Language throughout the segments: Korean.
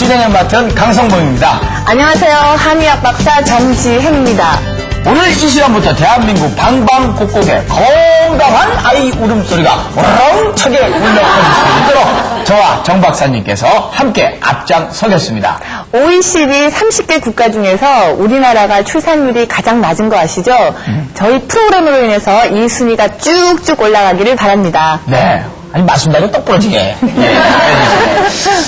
진행을 맡은 강성범입니다. 안녕하세요. 한의학 박사 정지혜입니다. 오늘 이 시간부터 대한민국 방방곡곡에 건강한 아이 울음소리가 우렁차게 울려 퍼질 수 있도록 저와 정 박사님께서 함께 앞장서겠습니다. OECD 30개 국가 중에서 우리나라가 출산율이 가장 낮은 거 아시죠? 저희 프로그램으로 인해서 이 순위가 쭉쭉 올라가기를 바랍니다. 네. 아니, 말씀대로 똑 부러지게.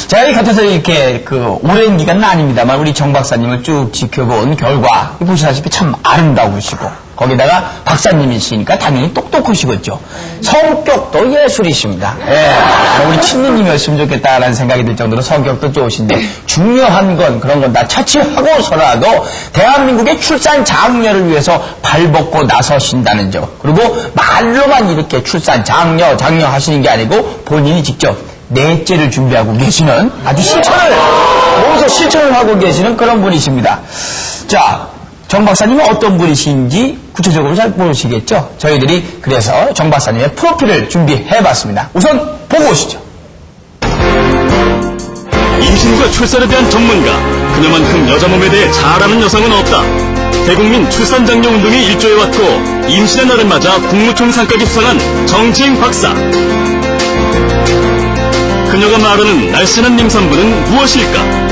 제가 이 곁에서 이렇게 오랜 기간은 아닙니다만 우리 정 박사님을 쭉 지켜본 결과 보시다시피 참 아름다우시고 거기다가 박사님이시니까 당연히 똑똑하시겠죠. 성격도 예술이십니다. 예. 우리 친누님이었으면 좋겠다라는 생각이 들 정도로 성격도 좋으신데 중요한 건 그런 건 다 차치하고서라도 대한민국의 출산 장려를 위해서 발벗고 나서신다는 점. 그리고 말로만 이렇게 출산 장려 하시는 게 아니고 본인이 직접 넷째를 준비하고 계시는 아주 몸소 실천을 하고 계시는 그런 분이십니다. 자, 정 박사님은 어떤 분이신지 구체적으로 잘 모르시겠죠? 저희들이 그래서 정 박사님의 프로필을 준비해봤습니다. 우선 보고 오시죠. 임신과 출산에 대한 전문가, 그녀만큼 여자 몸에 대해 잘 아는 여성은 없다. 대국민 출산장려 운동이 일조해왔고 임신의 날을 맞아 국무총상까지 수상한 정지행 박사. 그녀가 말하는 날씬한 임산부는 무엇일까?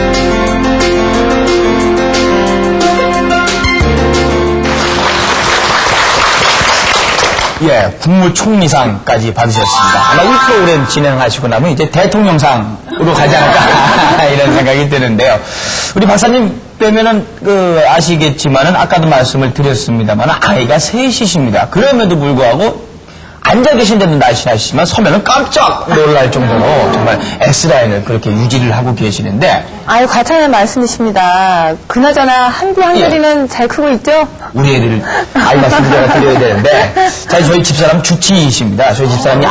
예, 국무총리상까지 받으셨습니다. 아마 이 프로그램 진행하시고 나면 이제 대통령상으로 가지 않을까 이런 생각이 드는데요. 우리 박사님 빼면은 아시겠지만은 아까도 말씀을 드렸습니다만 아이가 셋이십니다. 그럼에도 불구하고 앉아 계신 데는 날씬하시지만 서면은 깜짝 놀랄 정도로 정말 S라인을 그렇게 유지를 하고 계시는데 아유, 과찬한 말씀이십니다. 그나저나 한디 한결이는 잘 크고 있죠? 우리 애들 아이 말씀 제가 드려야 되는데 자, 저희 집사람 주치이십니다. 저희 집사람이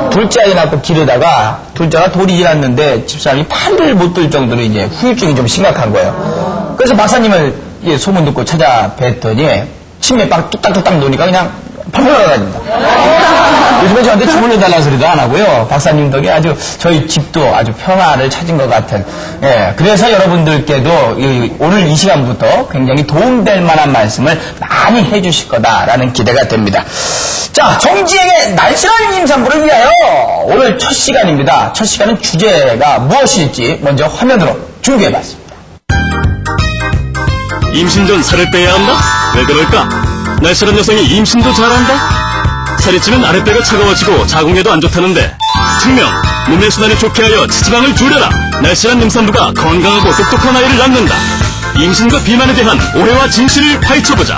둘째 아이 낳고 기르다가 둘째가 돌이 났는데 집사람이 팔을 못 들 정도로 이제 후유증이 좀 심각한 거예요. 그래서 박사님을 소문 듣고 찾아뵀더니 침에빵 뚝딱뚝딱 놓으니까 그냥 펄펄 날아다닙니다. 요즘에 저한테 주문해달라는 소리도 안 하고요. 박사님 덕에 아주 저희 집도 아주 평화를 찾은 것 같은. 예, 그래서 여러분들께도 오늘 이 시간부터 굉장히 도움될 만한 말씀을 많이 해주실 거다라는 기대가 됩니다. 자, 정지행의 날씬한 임산부를 위하여 오늘 첫 시간입니다. 첫 시간은 주제가 무엇일지 먼저 화면으로 준비해봤습니다. 임신 전 살을 빼야 한다? 왜 그럴까? 날씬한 여성이 임신도 잘한다? 살이 찌면 아랫배가 차가워지고 자궁에도 안 좋다는데 증명! 몸의 순환에 좋게 하여 지방을 줄여라! 날씬한 임산부가 건강하고 똑똑한 아이를 낳는다! 임신과 비만에 대한 오해와 진실을 파헤쳐보자!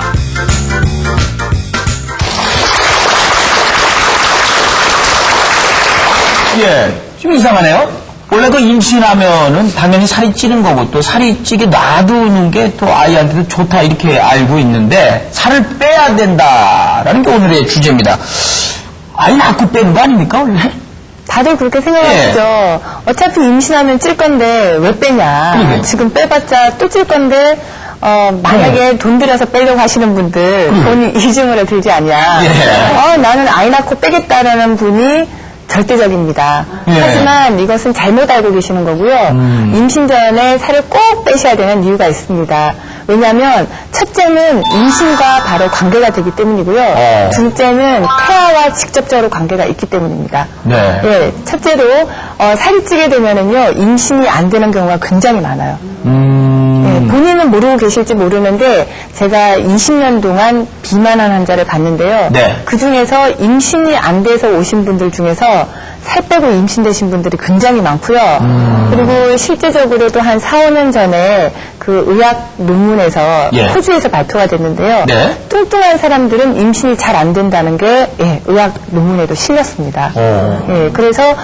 예, 좀 이상하네요. 원래도 임신하면은 당연히 살이 찌는 거고 또 살이 찌게 놔두는 게 또 아이한테도 좋다 이렇게 알고 있는데 살을 빼야 된다라는 게 오늘의 주제입니다. 아이 낳고 빼는 거 아닙니까 원래? 다들 그렇게 생각하시죠? 예. 어차피 임신하면 찔 건데 왜 빼냐? 그러게. 지금 빼봤자 또 찔 건데 만약에 돈 들여서 빼려고 하시는 분들 본인 이중으로 들지 않냐? 예. 나는 아이 낳고 빼겠다라는 분이 절대적입니다. 예. 하지만 이것은 잘못 알고 계시는 거고요. 임신 전에 살을 꼭 빼셔야 되는 이유가 있습니다. 왜냐하면 첫째는 임신과 바로 관계가 되기 때문이고요. 둘째는 태아와 직접적으로 관계가 있기 때문입니다. 네. 예, 첫째로 살이 찌게 되면은요 임신이 안 되는 경우가 굉장히 많아요. 예, 본인은 모르고 계실지 모르는데 제가 20년 동안 비만한 환자를 봤는데요. 네. 그 중에서 임신이 안 돼서 오신 분들 중에서 살 빼고 임신되신 분들이 굉장히 많고요. 그리고 실제적으로도 한 4, 5년 전에 그 의학 논문에서 예. 호주에서 발표가 됐는데요. 네. 뚱뚱한 사람들은 임신이 잘 안 된다는 게 의학 논문에도 실렸습니다. 예, 그래서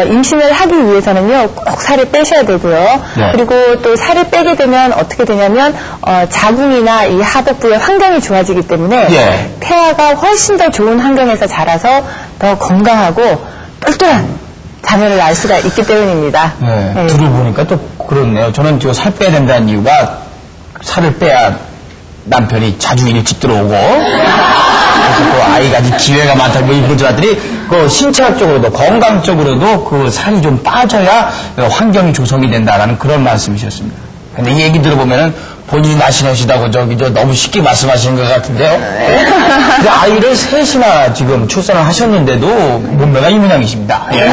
임신을 하기 위해서는요 꼭 살을 빼셔야 되고요. 네. 그리고 또 살을 빼게 되면 어떻게 되냐면 자궁이나 이 하복부의 환경이 좋아지기 때문에 예. 태아가 훨씬 더 좋은 환경에서 자라서 더 건강하고 똘똘한 자녀를 낳을 수가 있기 때문입니다. 네, 예. 둘을 보니까 또 그렇네요. 저는 살 빼야 된다는 이유가 살을 빼야 남편이 자주 일찍 들어오고 그래서 또 아이가 기회가 많다고 이러고 줄 알았더니 그 신체학적으로도 건강적으로도 그 살이 좀 빠져야 환경이 조성이 된다라는 그런 말씀이셨습니다. 근데 이 얘기 들어보면은 본인이 날씬하시다고 저 너무 쉽게 말씀하시는 것 같은데요. 근데 아이를 셋이나 지금 출산을 하셨는데도 몸매가 이 모양이십니다. 예.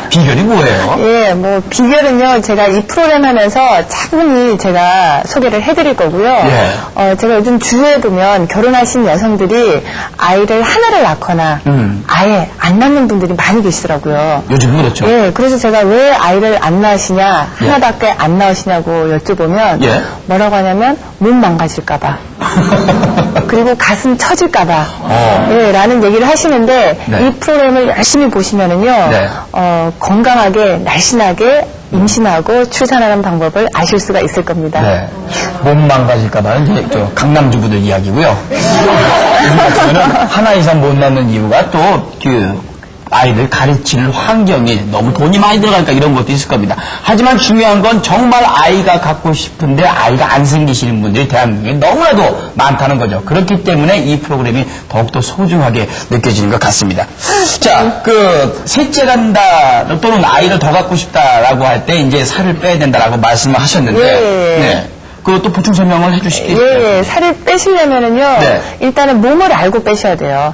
비결이 뭐예요? 예, 뭐 비결은요. 제가 이 프로그램 하면서 차분히 제가 소개를 해드릴 거고요. 예. 제가 요즘 주위에 보면 결혼하신 여성들이 아이를 하나를 낳거나 아예 안 낳는 분들이 많이 계시더라고요. 요즘 그렇죠. 예, 그래서 제가 왜 아이를 안 낳으시냐, 하나밖에 안 낳으시냐고 여쭤보면 예. 뭐라고 하냐면 몸 망가질까봐. 그리고 가슴 처질까봐. 예, 라는 얘기를 하시는데 네. 이 프로그램을 열심히 보시면은요, 네. 건강하게, 날씬하게 임신하고 출산하는 방법을 아실 수가 있을 겁니다. 네. 몸 망가질까봐는 이제 저 강남주부들 이야기고요. 요즘 같으면은 하나 이상 못 낳는 이유가 또 아이들 가르칠 환경이 너무 돈이 많이 들어가니까 이런 것도 있을 겁니다. 하지만 중요한 건 정말 아이가 갖고 싶은데 아이가 안 생기시는 분들이 대한민국에 너무나도 많다는 거죠. 그렇기 때문에 이 프로그램이 더욱더 소중하게 느껴지는 것 같습니다. 자, 셋째 간다 또는 아이를 더 갖고 싶다라고 할 때 이제 살을 빼야 된다라고 말씀을 하셨는데 예. 네. 그것도 보충 설명을 해주시겠어요? 예, 살을 빼시려면은요, 네. 일단은 몸을 알고 빼셔야 돼요.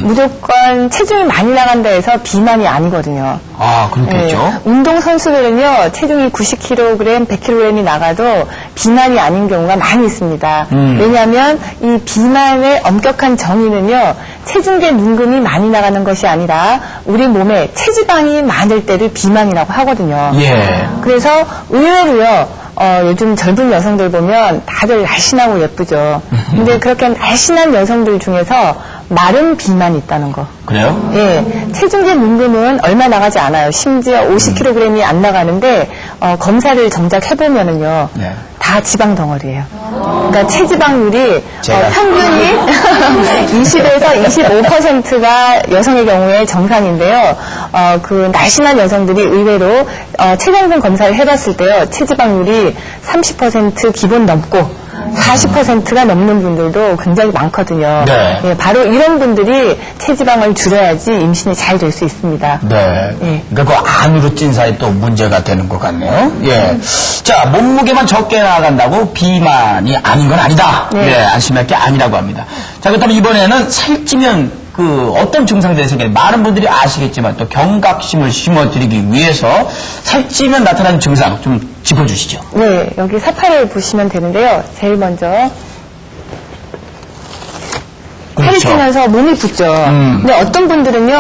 무조건 체중이 많이 나간다 해서 비만이 아니거든요. 아, 그렇겠죠. 예, 운동선수들은요, 체중이 90kg, 100kg이 나가도 비만이 아닌 경우가 많이 있습니다. 왜냐하면 이 비만의 엄격한 정의는요, 체중계 눈금이 많이 나가는 것이 아니라 우리 몸에 체지방이 많을 때를 비만이라고 하거든요. 예. 그래서 의외로요, 요즘 젊은 여성들 보면 다들 날씬하고 예쁘죠. 근데 그렇게 날씬한 여성들 중에서 마른 비만이 있다는 거. 그래요? 예, 체중계 문금은 얼마 나가지 않아요. 심지어 50kg이 안 나가는데 검사를 정작 해보면은요, 네. 다 지방 덩어리예요. 그러니까 체지방률이 제가. 평균이 20에서 25%가 여성의 경우에 정상인데요. 그 날씬한 여성들이 의외로 체장성 검사를 해봤을 때요, 체지방률이 30% 기본 넘고 40%가 넘는 분들도 굉장히 많거든요. 네. 예, 바로 이런 분들이 체지방을 줄여야지 임신이 잘 될 수 있습니다. 네. 예. 그러니까 그 안으로 찐 사이 또 문제가 되는 것 같네요. 예. 자, 몸무게만 적게 나간다고 비만이 아닌 건 아니다. 네. 네, 안심할 게 아니라고 합니다. 자, 그렇다면 이번에는 살찌면 어떤 증상들이 생겨요? 많은 분들이 아시겠지만 또 경각심을 심어드리기 위해서 살찌면 나타나는 증상 좀 짚어주시죠. 네, 여기 사파를 보시면 되는데요. 제일 먼저 살이 그렇죠. 찌면서 몸이 붓죠. 근데 어떤 분들은요,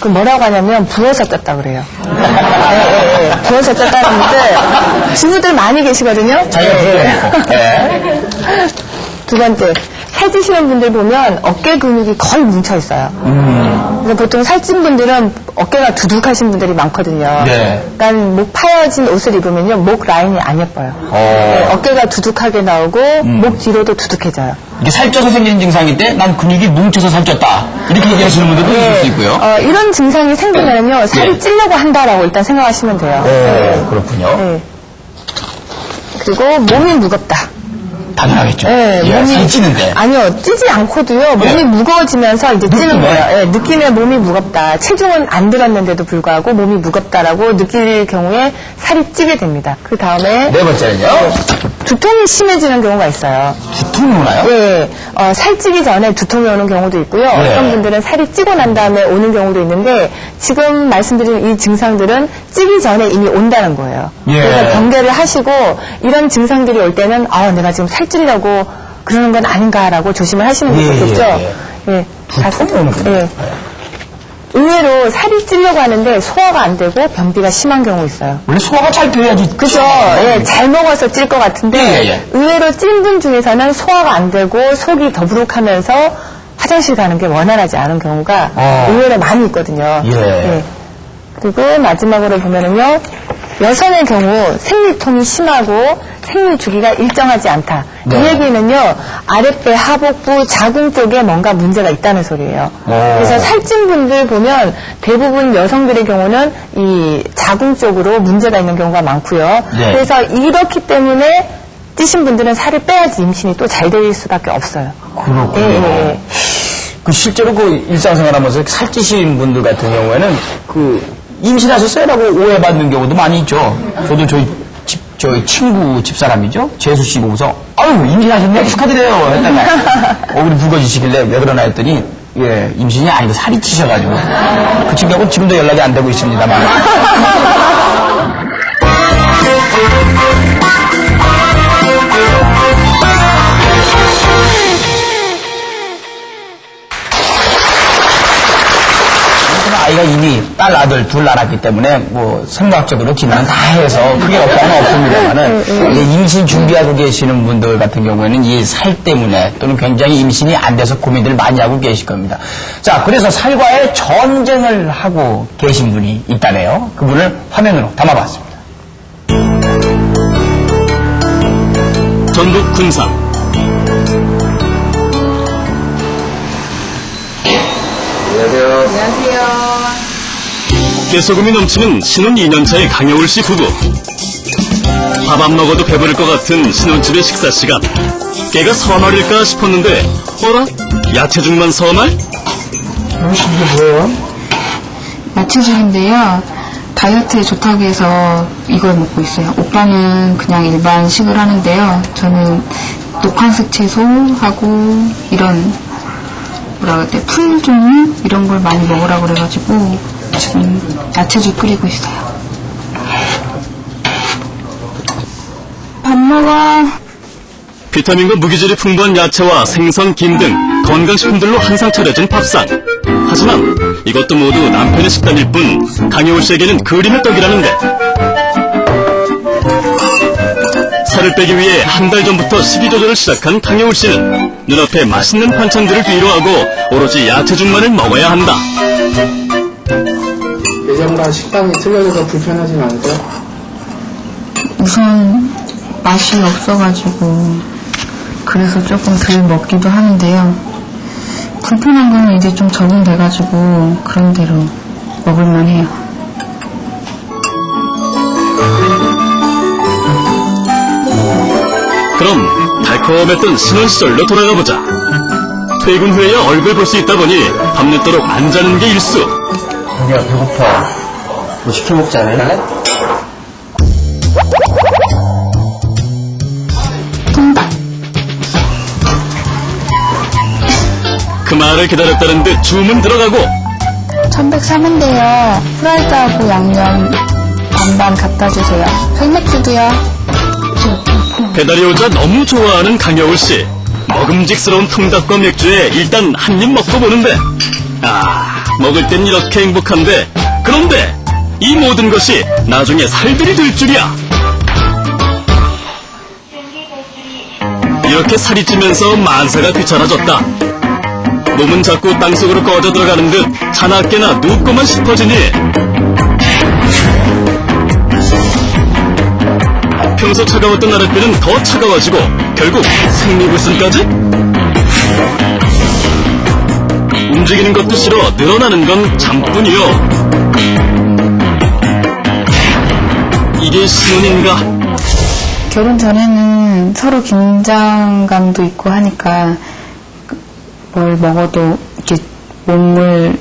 뭐라고 하냐면 부어서 쪘다 그래요. 네, 부어서 쪘다는 분들 주부들 많이 계시거든요. 자기가 부어요. 네. 두 번째, 살찌시는 분들 보면 어깨 근육이 거의 뭉쳐 있어요. 그래서 보통 살찐 분들은 어깨가 두둑하신 분들이 많거든요. 네. 그러니까 목 파여진 옷을 입으면요, 목 라인이 안 예뻐요. 네, 어깨가 두둑하게 나오고 목 뒤로도 두둑해져요. 이게 살쪄서 생기는 증상인데 난 근육이 뭉쳐서 살쪘다. 이렇게 얘기하시는 분들도 있을 수 있고요. 이런 증상이 생기면요, 살이 네. 찌려고 한다라고 일단 생각하시면 돼요. 오, 그렇군요. 네. 그리고 몸이 무겁다. 당연하겠죠. 네, 예, 살이 찌는데. 아니요, 찌지 않고도요, 몸이 네. 무거워지면서 이제 찌는 느낌에? 거예요. 예, 느낌에 몸이 무겁다. 체중은 안 들었는데도 불구하고 몸이 무겁다라고 느낄 경우에 살이 찌게 됩니다. 그 다음에 네 번째는요. 두통이 심해지는 경우가 있어요. 두통이 오나요? 예, 살찌기 전에 두통이 오는 경우도 있고요. 네. 어떤 분들은 살이 찌고 난 다음에 오는 경우도 있는데, 지금 말씀드린 이 증상들은 찌기 전에 이미 온다는 거예요. 예. 그래서 경계를 하시고, 이런 증상들이 올 때는, 내가 지금 살찌려고 그러는 건 아닌가라고 조심을 하시는 게 예, 좋겠죠. 예, 두통이 오는군요. 예. 의외로 살이 찌려고 하는데 소화가 안 되고 변비가 심한 경우 있어요. 원래 소화가 잘 돼야지. 그죠? 예, 잘 먹어서 찔 것 같은데, 예, 예. 의외로 찐 분 중에서는 소화가 안 되고 속이 더부룩하면서 화장실 가는 게 원활하지 않은 경우가 의외로 많이 있거든요. 예. 그리고 마지막으로 보면은요, 여성의 경우 생리통이 심하고 생리 주기가 일정하지 않다. 네. 이 얘기는요, 아랫배, 하복부, 자궁 쪽에 뭔가 문제가 있다는 소리예요. 그래서 살찐 분들 보면 대부분 여성들의 경우는 이 자궁 쪽으로 문제가 있는 경우가 많고요. 네. 그래서 이렇기 때문에 찌신 분들은 살을 빼야지 임신이 또 잘 될 수밖에 없어요. 그렇군요. 예. 그 실제로 그 일상생활하면서 살찌신 분들 같은 경우에는 그 임신하셨어요라고 오해받는 경우도 많이 있죠. 저도 저희 친구 집사람이죠. 재수 씨 보고서 아유 임신하셨네 축하드려요 했다가 얼굴이 붉어지시길래 왜 그러나 했더니 예 임신이 아니고 살이 찌셔가지고 그 친구하고 지금도 연락이 안 되고 있습니다만. 아이가 이미 딸, 아들 둘 낳았기 때문에 뭐 생물학적으로 기능은 다 해서 크게 없다는 없습니다만은 임신 준비하고 계시는 분들 같은 경우에는 이 살 때문에 또는 굉장히 임신이 안 돼서 고민들 많이 하고 계실 겁니다. 자, 그래서 살과의 전쟁을 하고 계신 분이 있다네요. 그분을 화면으로 담아봤습니다. 전북 군산. 깨소금이 넘치는 신혼 2년차의 강여울 씨 부부. 밥 안 먹어도 배부를 것 같은 신혼집의 식사 시간. 깨가 서말일까 싶었는데 어라? 야채죽만 서말? 이게 뭐예요? 야채죽인데요. 다이어트에 좋다고 해서 이걸 먹고 있어요. 오빠는 그냥 일반식을 하는데요. 저는 녹황색 채소하고 이런 뭐라 그래 풀 종류 이런 걸 많이 먹으라고 그래가지고 지금 야채죽 끓이고 있어요. 밥 먹어. 비타민과 무기질이 풍부한 야채와 생선, 김 등 건강식품들로 한상 차려진 밥상. 하지만 이것도 모두 남편의 식단일 뿐 강여울 씨에게는 그림의 떡이라는데 살을 빼기 위해 한 달 전부터 식이 조절을 시작한 강여울 씨는 눈앞에 맛있는 반찬들을 뒤로하고 오로지 야채죽만을 먹어야 한다. 예전과 식단이 틀려져서 불편하진 않으세요? 우선 맛이 없어가지고 그래서 조금 덜 먹기도 하는데요. 불편한 거는 이제 좀 적응돼가지고 그런 대로 먹을만 해요. 그럼 달콤했던 신혼 시절로 돌아가보자. 퇴근 후에야 얼굴 볼 수 있다 보니 밤늦도록 안 자는 게 일수. 야, 배고파. 뭐 시켜 먹지 않을래? 그 말을 기다렸다는 듯 주문 들어가고 1103인데요. 프라이드하고 양념 반반 갖다 주세요. 생맥주도요. 배달이 오자 너무 좋아하는 강여울 씨. 먹음직스러운 통닭과 맥주에 일단 한 입 먹고 보는데 먹을 땐 이렇게 행복한데 그런데 이 모든 것이 나중에 살들이 될 줄이야. 이렇게 살이 찌면서 만사가 귀찮아졌다. 몸은 자꾸 땅속으로 꺼져 들어가는 듯 자나깨나 눕고만 싶어지니 평소 차가웠던 아랫배는 더 차가워지고 결국 생리불순까지? 움직이는 것도 싫어 늘어나는 건 잠뿐이요. 이게 신혼인가? 결혼 전에는 서로 긴장감도 있고 하니까 뭘 먹어도 이렇게 몸을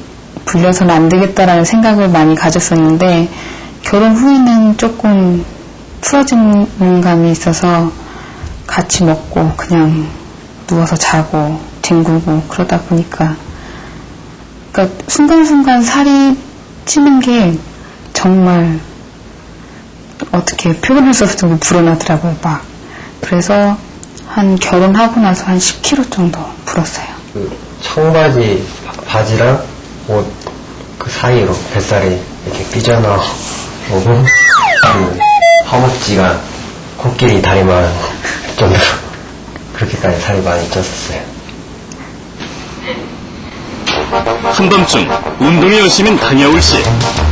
불려서는 안 되겠다라는 생각을 많이 가졌었는데 결혼 후에는 조금 풀어지는 감이 있어서 같이 먹고 그냥 누워서 자고 뒹굴고 그러다 보니까 그러니까 순간순간 살이 찌는 게 정말 어떻게 표현할 수 없을 정도로 불어나더라고요. 막 그래서 한 결혼하고 나서 한 10kg 정도 불었어요. 그 청바지, 바지랑 옷 그 사이로 뱃살이 이렇게 삐져나오고 그 허벅지가 코끼리 다리만 정도로 그렇게까지 살이 많이 쪘었어요. 한밤중 운동에 열심인 강여울 씨.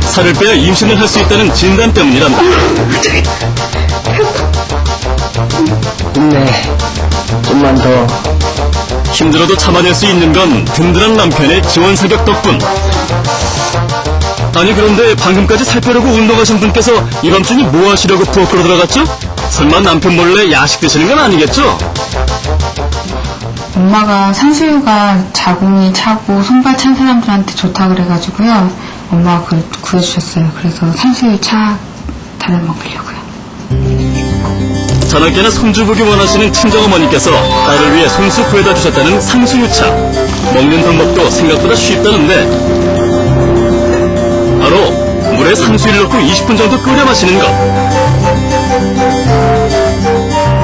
살을 빼야 임신을 할 수 있다는 진단 때문이란다. 힘내. 좀만 더. 힘들어도 참아낼 수 있는 건 든든한 남편의 지원 사격 덕분. 아니 그런데 방금까지 살 빼려고 운동하신 분께서 이밤중에 뭐 하시려고 부엌으로 들어갔죠? 설마 남편 몰래 야식 드시는 건 아니겠죠? 엄마가 산수유가 자궁이 차고 손발 찬 사람들한테 좋다 그래가지고요. 엄마가 그걸 구해주셨어요. 그래서 산수유 차 다려 먹으려고요. 자나깨나 손주보기 원하시는 친정어머니께서 딸을 위해 손수 구해다 주셨다는 상수유차. 먹는 방법도 생각보다 쉽다는데 바로 물에 상수유를 넣고 20분 정도 끓여 마시는 것.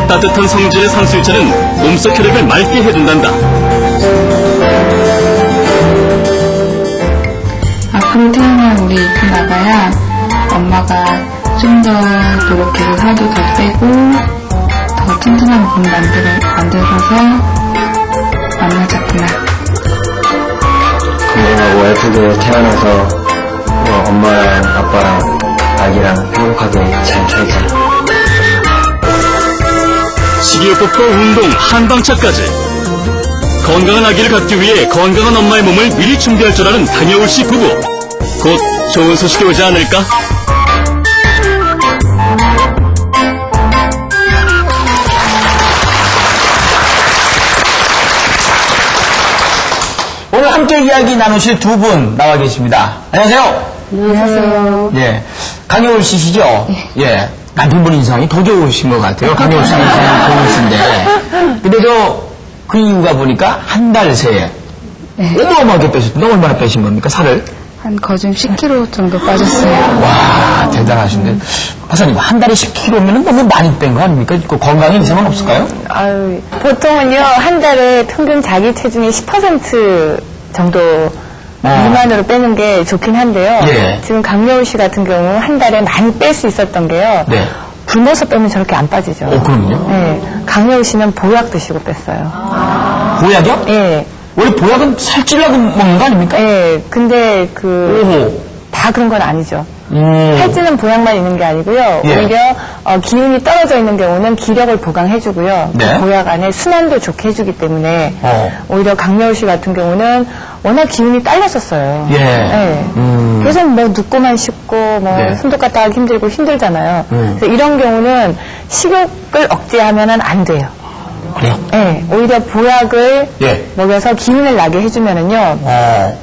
따뜻한 성질의 상수유차는 몸속 혈액을 맑게 해준단다. 앞으로 태어날 우리 이렇게 나가야 엄마가 좀 더 노력해서 살도 더 빼고 더 튼튼한 몸 만들어서 만나자꾸나. 건강하고 예쁘게 태어나서 엄마랑 아빠랑 아기랑 행복하게 잘 살자. 식이요법과 운동, 한방차까지 건강한 아기를 갖기 위해 건강한 엄마의 몸을 미리 준비할 줄 아는 강여울 씨 부부. 곧 좋은 소식이 오지 않을까? 오늘 함께 이야기 나누실 두 분 나와 계십니다. 안녕하세요. 안녕하세요. 예. 강여울 씨시죠? 예. 남편분 인상이 더 좋으신 것 같아요. 강여울 씨 인상이 좋으신데. 근데도 그 이유가 보니까 한 달 새에 어마어마하게 빼셨던데 얼마나 빼신 겁니까, 살을? 한 거진 10kg 정도 빠졌어요. 와, 대단하신데. 박사님, 한 달에 10kg면 너무 많이 뺀 거 아닙니까? 그 건강에 이상은 없을까요? 아유, 보통은요, 한 달에 평균 자기 체중의 10% 정도 미만으로 빼는 게 좋긴 한데요. 예. 지금 강여울 씨 같은 경우 한 달에 많이 뺄 수 있었던 게요. 네. 굶어서 빼면 저렇게 안 빠지죠. 그럼요? 네. 강여울 씨는 보약 드시고 뺐어요. 보약이요? 예. 원래 보약은 살찌려고 먹는 거 아닙니까? 예. 근데 다 그런 건 아니죠. 살찌는 보약만 있는 게 아니고요. 예. 오히려 기운이 떨어져 있는 경우는 기력을 보강해주고요. 네. 그 보약 안에 순환도 좋게 해주기 때문에 오히려 강여울 씨 같은 경우는 워낙 기운이 딸렸었어요. 예. 계속 뭐 눕고만 싶고 뭐 네. 손도 갖다 하기 힘들잖아요. 그래서 이런 경우는 식욕을 억제하면은 안 돼요. 그래요? 예. 오히려 보약을 예. 먹여서 기운을 나게 해주면은요.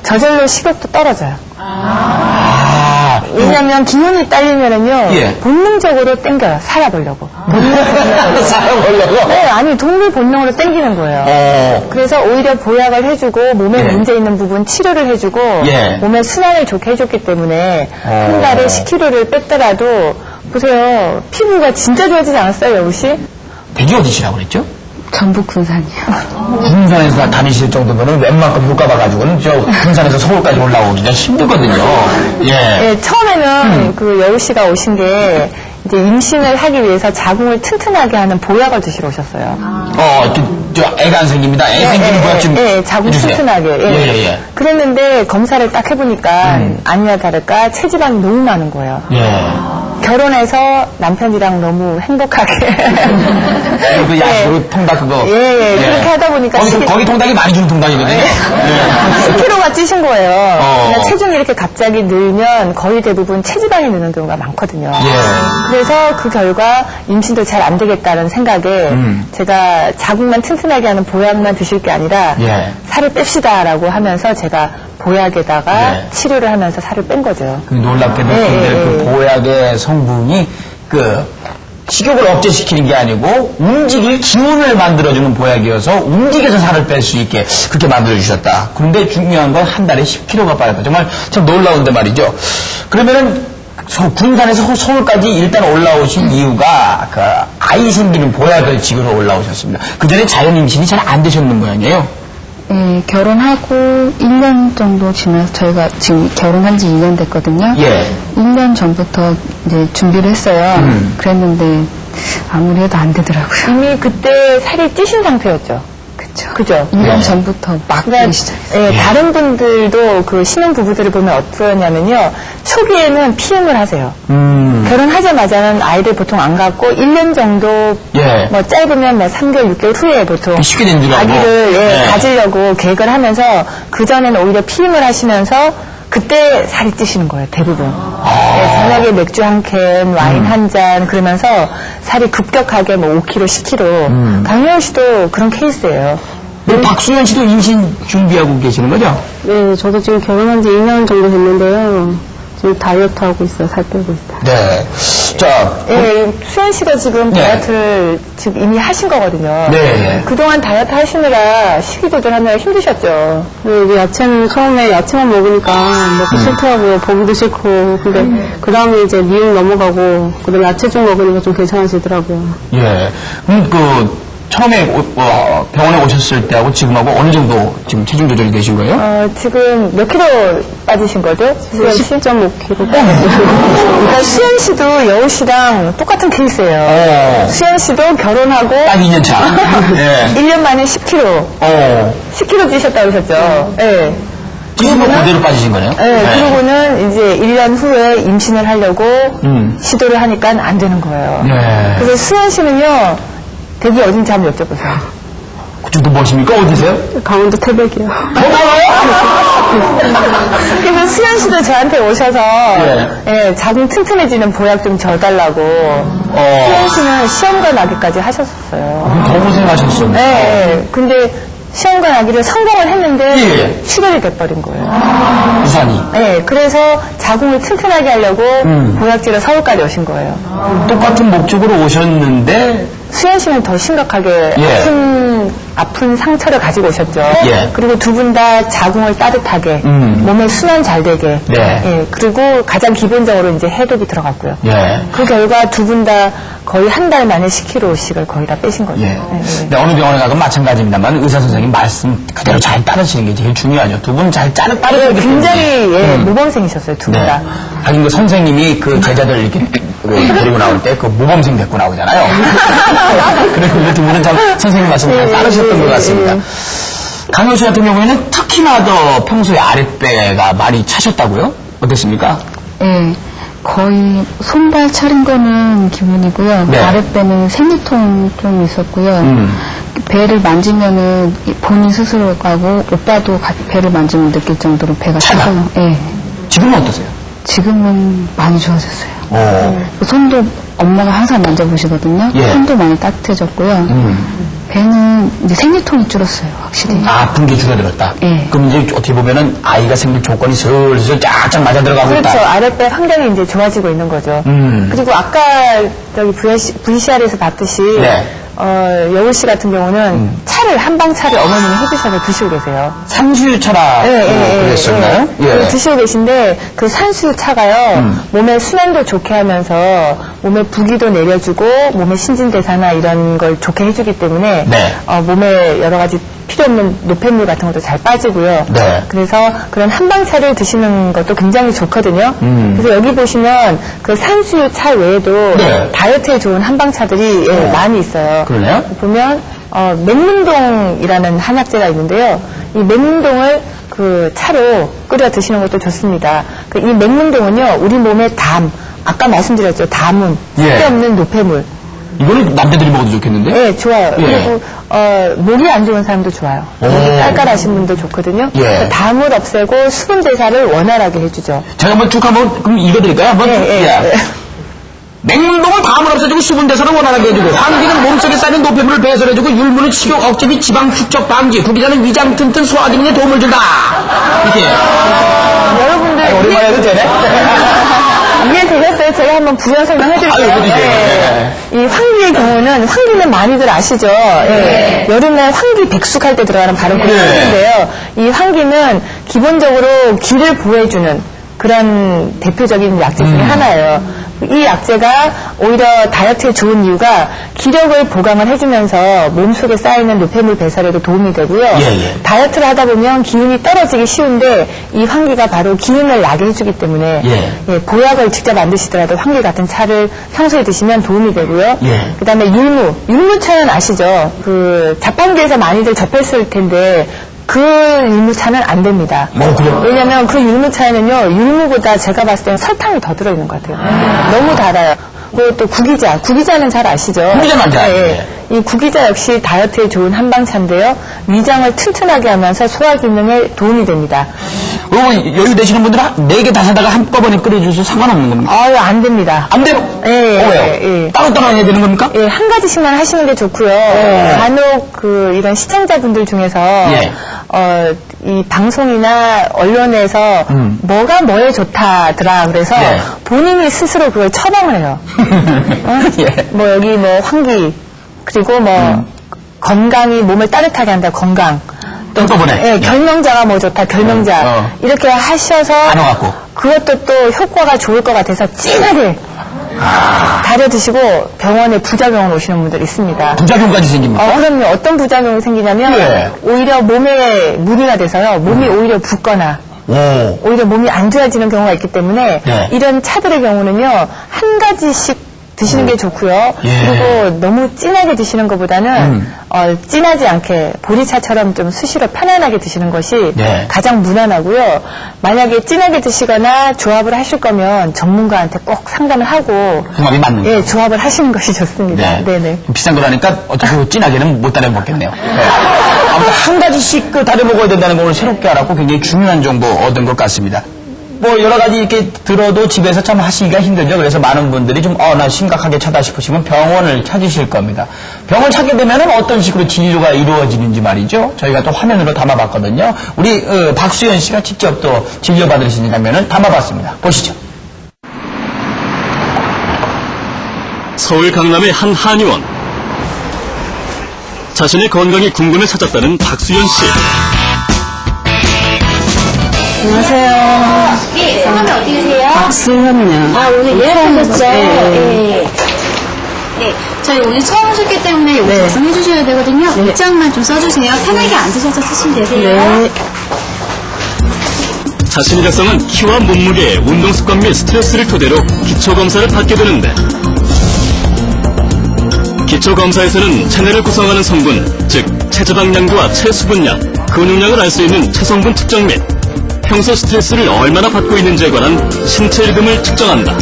저절로 식욕도 떨어져요. 왜냐면 기운이 딸리면은요. 예. 본능적으로 땡겨요. 살아보려고. 살아보려고? 네, 아니 동물 본능으로 땡기는 거예요. 그래서 오히려 보약을 해주고 몸에 예. 문제 있는 부분 치료를 해주고 예. 몸의 순환을 좋게 해줬기 때문에 한 달에 10kg를 뺐더라도 보세요. 피부가 진짜 좋아지지 않았어요, 여우 씨? 대기 어디시라고 그랬죠? 전북 군산이요. 군산에서 다니실 정도면은 웬만큼 효과 봐가지고는 저 군산에서 서울까지 올라오기가 힘들거든요. 예. 네, 처음에는 그 여우 씨가 오신 게 이제 임신을 하기 위해서 자궁을 튼튼하게 하는 보약을 드시러 오셨어요. 저 애가 안 생깁니다. 애 생기는 보약 좀. 예, 자궁 해주세요. 튼튼하게. 예. 그랬는데 검사를 딱 해보니까 아니나 다를까 체지방이 너무 많은 거예요. 예. 결혼해서 남편이랑 너무 행복하게. 그 야식으로 통닭 그거. 예. 그렇게 하다 보니까. 거기 통닭이 많이 주는 통닭이거든요. 예. 10kg가 찌신 거예요. 어. 그냥 체중이 이렇게 갑자기 늘면 거의 대부분 체지방이 느는 경우가 많거든요. 예. 그래서 그 결과 임신도 잘 안 되겠다는 생각에 제가 자궁만 튼튼하게 하는 보약만 드실 게 아니라 예. 살을 뺍시다라고 하면서 제가 보약에다가 예. 치료를 하면서 살을 뺀 거죠. 놀랍게도 예, 근데 예, 그 예. 보약의 성분이 그 식욕을 억제시키는 게 아니고 움직일 기운을 만들어주는 보약이어서 움직여서 살을 뺄 수 있게 그렇게 만들어주셨다. 그런데 중요한 건 한 달에 10kg가 빠졌다. 정말 참 놀라운데 말이죠. 그러면은 군산에서 서울까지 일단 올라오신 이유가 그 아이 생기는 보약을 지으러 올라오셨습니다. 그 전에 자연 임신이 잘 안 되셨는 모양이에요. 네, 결혼하고 1년 정도 지나서 저희가 지금 결혼한 지 2년 됐거든요. 예. 1년 전부터 이제 준비를 했어요. 그랬는데 아무리 해도 안 되더라고요. 이미 그때 살이 찌신 상태였죠. 그죠? 2년 전부터 막 그러니까, 빼기 시작했어요. 예, 다른 분들도 그 신혼 부부들을 보면 어떠냐면요. 초기에는 피임을 하세요. 결혼하자마자는 아이들 보통 안 갖고 1년 정도 예. 뭐 짧으면 뭐 3개월, 6개월 후에 보통 쉽게 된 줄 알고. 아기를 예. 가지려고 계획을 하면서 그전에는 오히려 피임을 하시면서 그때 살이 찌시는 거예요, 대부분. 예, 저녁에 맥주 한 캔, 와인 한 잔, 그러면서 살이 급격하게 뭐 5kg, 10kg. 강여우 씨도 그런 케이스예요. 우리 박수현 씨도 임신 준비하고 계시는 거죠? 네, 저도 지금 결혼한 지 2년 정도 됐는데요. 지금 다이어트 하고 있어요. 살 빼고 있어요. 네. 자, 예, 수현 씨가 지금 네. 다이어트를 지금 이미 하신 거거든요. 네. 그동안 다이어트 하시느라 식이 조절하느라 힘드셨죠? 네, 이제 야채는 처음에 야채만 먹으니까 먹기 싫더라고요. 보기도 싫고. 근데 그 다음에 이제 미역 넘어가고, 그다음에 야채 좀 먹으니까 좀 괜찮아지더라고요. 예. 그럼 처음에 병원에 오셨을 때하고 지금하고 어느 정도 지금 체중 조절이 되신 거예요? 지금 몇 킬로 빠지신 거죠? 수현 씨? 10.5kg. 그러니까 수현 씨도 여우 씨랑 똑같은 케이스예요. 수현 씨도 결혼하고 딱 2년 차. 예. 1년 만에 10kg. 10kg 찌셨다고 그러셨죠? 예. 지금은 그대로 빠지신 거네요? 네, 그러고는 이제 1년 후에 임신을 하려고 시도를 하니까 안 되는 거예요. 네. 그래서 수현 씨는요, 댁이 어딘지 한번 여쭤보세요. 그쪽도 멋입니까? 어디세요? 강원도 태백이요. 그래서 수현 씨도 저한테 오셔서 예, 자궁 튼튼해지는 보약 좀 줘달라고. 수현 씨는 시험과 나기까지 하셨었어요. 더 고생하셨어요. 네, 근데 시험과 나기를 성공을 했는데 예. 출혈이 돼버린 거예요. 우산이. 네, 그래서 자궁을 튼튼하게 하려고 보약제로 서울까지 오신 거예요. 똑같은 목적으로 오셨는데 수현 씨는 더 심각하게 예. 아픈 상처를 가지고 오셨죠. 예. 그리고 두 분 다 자궁을 따뜻하게, 몸에 순환 잘 되게, 네. 예, 그리고 가장 기본적으로 이제 해독이 들어갔고요. 예. 그 결과 두 분 다 거의 한 달 만에 10kg씩을 거의 다 빼신 거죠. 예. 예, 예. 근데 어느 병원에 가도 마찬가지입니다만 의사 선생님 말씀 그대로 잘 따르시는 게 제일 중요하죠. 두 분 잘 따르시기 때문에. 굉장히 모범생이셨어요, 두 분 네. 다. 하긴 그 선생님이 그 제자들 이렇게 데리고 나올 때 그 모범생 데리고 나오잖아요. 그래서 두 분은 참 선생님 말씀 잘 따르셨던 것 같습니다. 강효 씨 같은 경우에는 특히나 더 평소에 아랫배가 많이 차셨다고요? 어땠습니까? 네, 거의 손발 차린 거는 기본이고요. 네. 아랫배는 생리통 좀 있었고요. 배를 만지면은 본인 스스로 가고 오빠도 배를 만지면 느낄 정도로 배가 차다? 차고요. 네. 지금은 어떠세요? 지금은 많이 좋아졌어요. 어. 손도 엄마가 항상 만져보시거든요. 예. 손도 많이 따뜻해졌고요. 배는 이제 생리통이 줄었어요, 확실히. 아픈 게 줄어들었다. 예. 그럼 이제 어떻게 보면은 아이가 생길 조건이 슬슬 쫙쫙 맞아 들어가고 그렇죠. 있다. 아랫배 환경이 이제 좋아지고 있는 거죠. 그리고 아까 저기 VCR에서 봤듯이 네. 여우 씨 같은 경우는 차를 한방 차를 어머님이 해주셔서 드시고 계세요. 산수유차라고 그랬었나요? 그 드시고 계신데 그 산수유차가요 몸의 순환도 좋게 하면서 몸의 부기도 내려주고 몸의 신진대사나 이런 걸 좋게 해주기 때문에 네. 몸에 여러 가지 필요 없는 노폐물 같은 것도 잘 빠지고요. 네. 그래서 그런 한방차를 드시는 것도 굉장히 좋거든요. 그래서 여기 보시면 그 산수유차 외에도 네. 다이어트에 좋은 한방차들이 많이 있어요. 그러네요. 보면 맥문동이라는 한약재가 있는데요. 이 맥문동을 그 차로 끓여 드시는 것도 좋습니다. 이 맥문동은요, 우리 몸의 담, 아까 말씀드렸죠, 담은 예. 쓸데없는 노폐물. 이거는 남자들이 먹어도 좋겠는데? 네, 좋아요. 예. 그리고 목이 안 좋은 사람도 좋아요. 오. 목이 깔깔하신 분도 좋거든요. 예. 그러니까 담을 없애고 수분 대사를 원활하게 해주죠. 제가 한번 쭉 한번 그럼 읽어드릴까요? 한번. 예. 냉동을 담을 없애주고 수분 대사를 원활하게 해주고 환기는 몸속에 쌓이는 노폐물을 배설해주고 율무는 식욕 억제 및 지방 축적 방지 구기자는 위장 튼튼 소화 기능에 도움을 준다. 이렇게. 여러분들 오랜만에 해도 되네? 이해되셨어요? 제가 한번 부연 설명해드릴게요. 아유, 해주세요. 이 환기의 경우는 환기는 많이들 아시죠? 예. 여름에 환기 백숙할 때 들어가는 바로 그 네. 환기인데요. 이 환기는 기본적으로 기를 보호해주는 그런 대표적인 약재 중에 하나예요. 이 약재가 오히려 다이어트에 좋은 이유가 기력을 보강을 해주면서 몸속에 쌓이는 노폐물 배설에도 도움이 되고요. 예. 다이어트를 하다 보면 기운이 떨어지기 쉬운데 이 환기가 바로 기운을 나게 해주기 때문에 예. 보약을 직접 안 드시더라도 환기 같은 차를 평소에 드시면 도움이 되고요. 예. 그다음에 율무차는 아시죠? 그 자판기에서 많이들 접했을 텐데 그 율무차는 안 됩니다. 그래요? 왜냐면 그 율무차에는요, 율무보다 제가 봤을 때는 설탕이 더 들어있는 것 같아요. 너무 달아요. 그리고 또 구기자는 잘 아시죠? 구기자는 알죠. 예. 이 구기자 역시 다이어트에 좋은 한방차인데요. 위장을 튼튼하게 하면서 소화 기능에 도움이 됩니다. 여유 되시는 분들은 4개 다 사다가 한꺼번에 끓여줘서 상관없는 겁니까? 안 됩니다. 안 돼요? 예, 왜요? 따로따로 해야 되는 겁니까? 예, 한 가지씩만 하시는 게 좋고요. 간혹 이런 시청자분들 중에서 예. 이 방송이나 언론에서 뭐가 뭐에 좋다더라 그래서 네. 본인이 스스로 그걸 처방을 해요. 예. 뭐 여기 뭐 환기 그리고 뭐 건강이 몸을 따뜻하게 한다 건강. 한꺼번에. 예, 결명자가 뭐 좋다 결명자 이렇게 하셔서 나눠갖고. 그것도 또 효과가 좋을 것 같아서 진하게 다려 드시고 병원에 부작용을 오시는 분들 있습니다. 부작용까지 생깁니까? 그럼요. 어떤 부작용이 생기냐면 예. 오히려 몸에 무리가 돼서요. 몸이 오히려 붓거나 오. 오히려 몸이 안 좋아지는 경우가 있기 때문에 네. 이런 차들의 경우는요. 한 가지씩 드시는 게 좋고요. 예. 그리고 너무 진하게 드시는 것보다는 진하지 않게 보리차처럼 좀 수시로 편안하게 드시는 것이 네. 가장 무난하고요. 만약에 진하게 드시거나 조합을 하실 거면 전문가한테 꼭 상담을 하고 궁합이 맞는 거. 예, 조합을 하시는 것이 좋습니다. 네네. 좀 비싼 거라니까 어차피 진하게는 못 다려 먹겠네요. 네. 아무튼 한 가지씩 다려 먹어야 된다는 걸 오늘 새롭게 알았고 굉장히 중요한 정보 얻은 것 같습니다. 뭐 여러 가지 이렇게 들어도 집에서 참 하시기가 힘들죠. 그래서 많은 분들이 좀 나 심각하게 차다 싶으시면 병원을 찾으실 겁니다. 병원을 찾게 되면 어떤 식으로 진료가 이루어지는지 말이죠. 저희가 또 화면으로 담아봤거든요. 우리 박수연 씨가 직접 또 진료 받으시는 장면을 담아봤습니다. 보시죠. 서울 강남의 한 한의원. 자신의 건강이 궁금해 찾았다는 박수연 씨. 안녕하세요. 예, 성함이 어디 계세요? 박수현이요. 오늘 예약하셨죠? 네. 예. 네, 저희 오늘 처음 오셨기 때문에 여기 작성해 주셔야 되거든요. 입장만 좀 써주세요. 편하게 앉으셔서 쓰시면 되세요. 네. 자신이 작성한 키와 몸무게, 운동습관 및 스트레스를 토대로 기초검사를 받게 되는데 기초검사에서는 체내를 구성하는 성분, 즉 체지방량과 체수분량, 근육량을 알 수 있는 체성분 측정 및 평소 스트레스를 얼마나 받고 있는지에 관한 신체 리듬을 측정한다.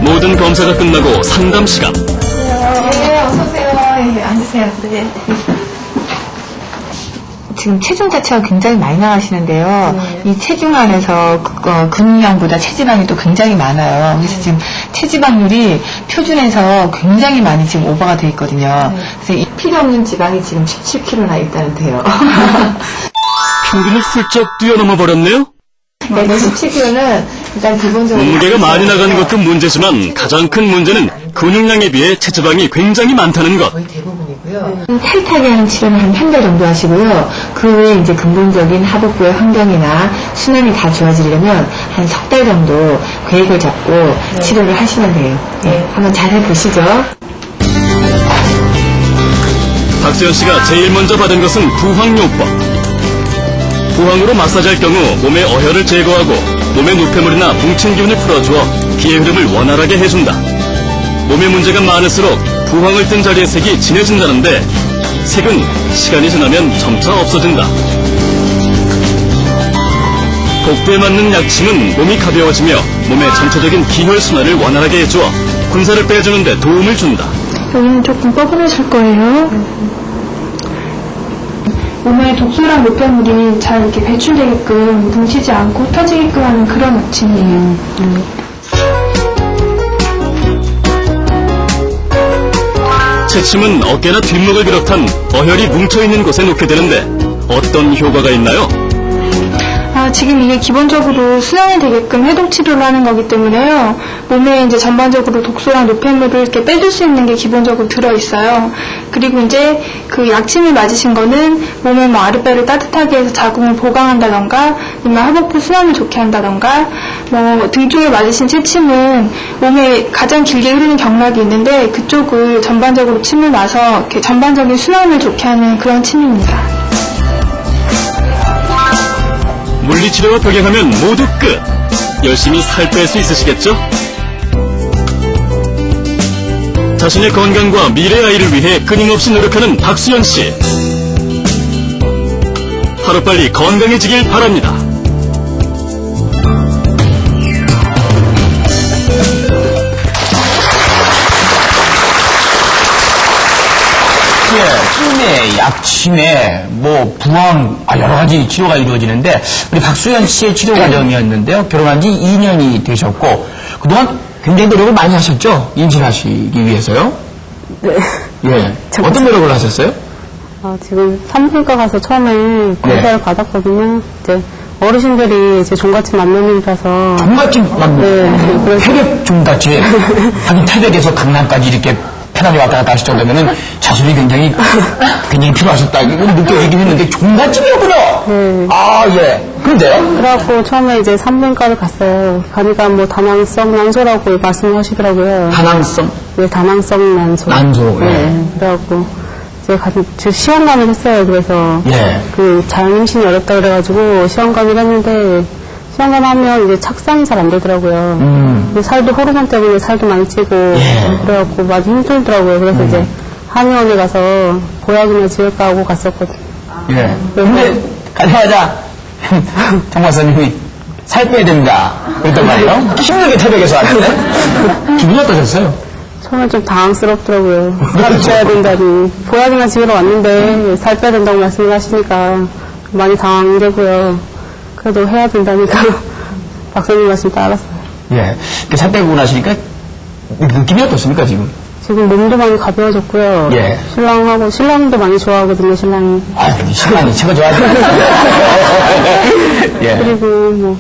모든 검사가 끝나고 상담 시간. 네, 어서오세요. 예, 앉으세요. 네. 지금 체중 자체가 굉장히 많이 나가시는데요. 이 체중 안에서 근육량보다 체지방이 또 굉장히 많아요. 그래서 지금 체지방률이 표준에서 굉장히 많이 지금 오버가 돼 있거든요. 그래서 이 필요 없는 지방이 지금 17kg나 있다는 데요. 평균을 훌쩍 뛰어넘어 버렸네요. 네, 17kg는 일단 기본적으로 몸무게가 많이 나가는 것도 문제지만 가장 큰 문제는 근육량에 비해 체지방이 굉장히 많다는 것. 거의 대부분이고요. 타이트하게 하는 치료는 한 달 정도 하시고요. 그 후에 이제 근본적인 하복부의 환경이나 수면이 다 좋아지려면 한 석 달 정도 계획을 잡고 치료를 하시면 돼요. 네, 한번 잘 해보시죠. 박수연 씨가 제일 먼저 받은 것은 부항요법. 부항으로 마사지할 경우 몸의 어혈을 제거하고 몸의 노폐물이나 뭉친 기운을 풀어주어 기의 흐름을 원활하게 해준다. 몸에 문제가 많을수록 부항을 뜬 자리의 색이 진해진다는데 색은 시간이 지나면 점차 없어진다. 복부에 맞는 약침은 몸이 가벼워지며 몸의 전체적인 기혈순환을 원활하게 해주어 군살을 빼주는 데 도움을 준다. 여기는 조금 뻐근하실 거예요. 몸에 독소랑 노폐물이 잘 이렇게 배출되게끔 뭉치지 않고 흩어지게끔 하는 그런 약침이에요. 채침은 어깨나 뒷목을 비롯한 어혈이 뭉쳐있는 곳에 놓게 되는데 어떤 효과가 있나요? 지금 이게 기본적으로 순환이 되게끔 해독 치료를 하는 거기 때문에요. 몸에 이제 전반적으로 독소랑 노폐물을 이렇게 빼줄 수 있는 게 기본적으로 들어있어요. 그리고 이제 그 약침을 맞으신 거는 몸의 뭐 아랫배를 따뜻하게 해서 자궁을 보강한다던가, 아니면 하복부 순환을 좋게 한다던가, 뭐 등 쪽에 맞으신 채침은 몸에 가장 길게 흐르는 경락이 있는데 그쪽을 전반적으로 침을 놔서 이렇게 전반적인 순환을 좋게 하는 그런 침입니다. 물리치료와 병행하면 모두 끝! 열심히 살 뺄 수 있으시겠죠? 자신의 건강과 미래 아이를 위해 끊임없이 노력하는 박수연 씨. 하루빨리 건강해지길 바랍니다. 치매, 약치매, 뭐 부항, 여러 가지 치료가 이루어지는데 우리 박수현 씨의 치료 과정이었는데요. 결혼한 지 2년이 되셨고 그동안 굉장히 노력을 많이 하셨죠? 임신하시기 위해서요? 네. 예. 어떤 노력을 하셨어요? 지금 산부인과 가서 처음에 검사를 받았거든요. 이제 어르신들이 이제 종갓집 맞는 일이라서. 종갓집 맞는? 네. 그래서 태백 종갓집. 하긴 태백에서 강남까지 이렇게 편하게 왔다 갔다 하실 정도면은 자손이 굉장히 필요하셨다. 이건 느껴지긴 했는데 종갓집이었구나. 네. 아, 예. 그런데요? 그래갖고 처음에 이제 산부인과를 갔어요. 가니까 뭐 다낭성 난소라고 말씀을 하시더라고요. 다낭성? 네, 다낭성 난소. 난소, 예. 네. 그래갖고 이제 시험관을 했어요. 그래서 예. 그 자연 임신이 어렵다 그래가지고 시험관을 했는데 시험관 하면 이제 착상이 잘 안 되더라고요. 근데 살도 호르몬 때문에 살도 많이 찌고 예. 그래갖고 많이 힘들더라고요. 그래서 이제 한의원에 가서 보약이나 지을까 하고 갔었거든요. 예. 근데 가자마자 정박사님이 살 빼야 된다 그랬단 말이에요. 힘들게 태백에서 왔는데 기분이 어떠셨어요? 처음에 좀 당황스럽더라고요. 살 빼야 된다니. 보약이나 지으러 왔는데 살 빼야 된다고 말씀을 하시니까 많이 당황되고요. 그래도 해야 된다니까 박사님 말씀 따랐어요. 예. 살 빼고 나시니까 느낌이 어떻습니까 지금? 지금 몸도 많이 가벼워졌고요. 예. 신랑도 많이 좋아하거든요, 신랑이. 근데 신랑이 최고 좋아하죠. 예. 그리고 뭐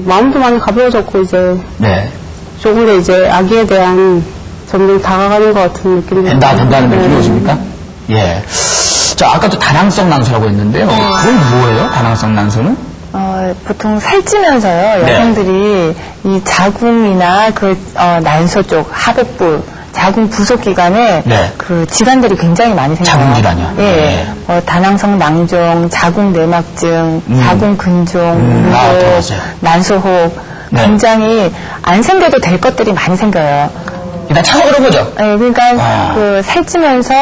마음도 많이 가벼워졌고 이제 네. 조금 더 이제 아기에 대한 점점 다가가는 것 같은 느낌이 된다는 느낌이 오십니까? 예. 자, 아까 또 다낭성 난소라고 했는데요. 그건 뭐예요? 다낭성 난소는? 보통 살찌면서요, 네. 여성들이 이 자궁이나 난소 쪽, 하복부, 자궁 부속 기관에 네. 그 질환들이 굉장히 많이 생겨요. 자궁 질환이요? 예. 다낭성 낭종, 자궁 내막증, 자궁 근종, 들어봤어요. 난소호흡, 네. 굉장히 안 생겨도 될 것들이 많이 생겨요. 일단 차서 그런 거죠? 네, 그러니까 살찌면서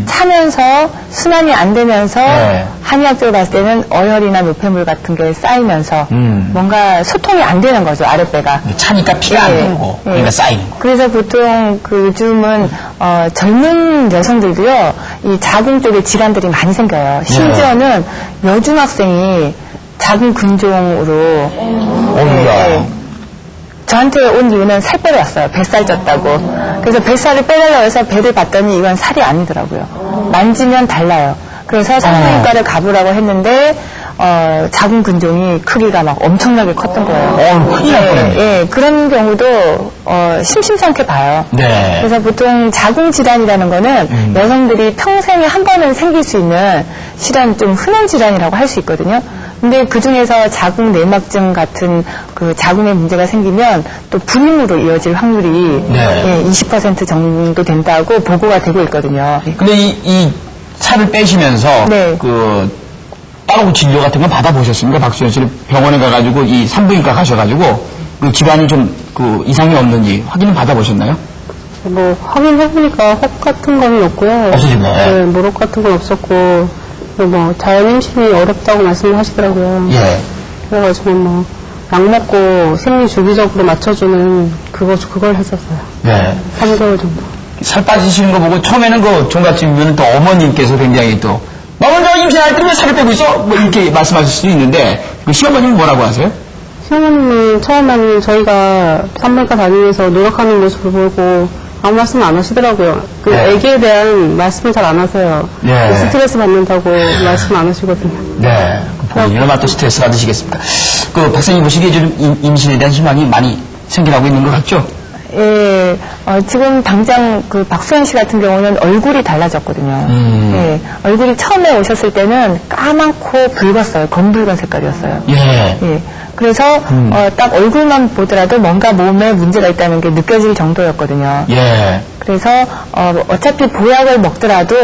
차면서 순환이 안 되면서 네. 한의학적으로 봤을 때는 어혈이나 노폐물 같은 게 쌓이면서 뭔가 소통이 안 되는 거죠, 아랫배가. 차니까 피가 안 돌고 그러니까 쌓이는 거. 그래서 보통 요즘은 젊은 여성들도요, 이 자궁 쪽에 질환들이 많이 생겨요. 심지어는 여중학생이 자궁 근종으로 저한테 온 이유는 살 빼러 왔어요. 뱃살 쪘다고. 그래서 뱃살을 빼려고 해서 배를 봤더니 이건 살이 아니더라고요. 만지면 달라요. 그래서 산부인과를 가보라고 했는데 자궁 근종이 크기가 막 엄청나게 컸던 거예요. 큰일 날 뻔했네. 예, 그런 경우도 심심찮게 봐요. 네. 그래서 보통 자궁 질환이라는 거는 여성들이 평생에 한 번은 생길 수 있는 실은 좀 흔한 질환이라고 할 수 있거든요. 근데 그 중에서 자궁 내막증 같은 그 자궁에 문제가 생기면 또 불임으로 이어질 확률이 네. 20% 정도 된다고 보고가 되고 있거든요. 근데 이 살을 빼시면서 네. 따로 진료 같은 건 받아보셨습니까? 박수현 씨는 병원에 가가지고 이 산부인과 가셔가지고 그 기관이 좀 이상이 없는지 확인을 받아보셨나요? 뭐 확인해보니까 혹 같은 건 없고요. 없으셨나요? 네, 모록 같은 건 없었고 뭐 자연 임신이 어렵다고 말씀을 하시더라고요. 예. 그래가지고 뭐 약 먹고 생리 주기적으로 맞춰주는 그걸 했었어요. 네. 3개월 정도. 살 빠지시는 거 보고 처음에는 그 종갓집이면 또 어머님께서 굉장히 또 너 먼저 임신할 때 왜 살을 빼고 있어? 뭐 이렇게 말씀하실 수도 있는데 그 시어머님은 뭐라고 하세요? 시어머님은 처음에는 저희가 산부인과 다니면서 노력하는 모습을 보고 아무 말씀 안 하시더라고요. 그 네. 애기에 대한 말씀을 잘 안 하세요. 네. 스트레스 받는다고 말씀 안 하시거든요. 네. 본인은 얼마나 또 스트레스 받으시겠습니까? 그 박사님 보시기에 지금 임신에 대한 희망이 많이 생겨나고 있는 것 같죠? 예, 지금 당장 그 박수현 씨 같은 경우는 얼굴이 달라졌거든요. 예, 얼굴이 처음에 오셨을 때는 까맣고 붉었어요. 검붉은 색깔이었어요. 예. 예. 그래서 딱 얼굴만 보더라도 뭔가 몸에 문제가 있다는 게 느껴질 정도였거든요. 예. 그래서 어차피 보약을 먹더라도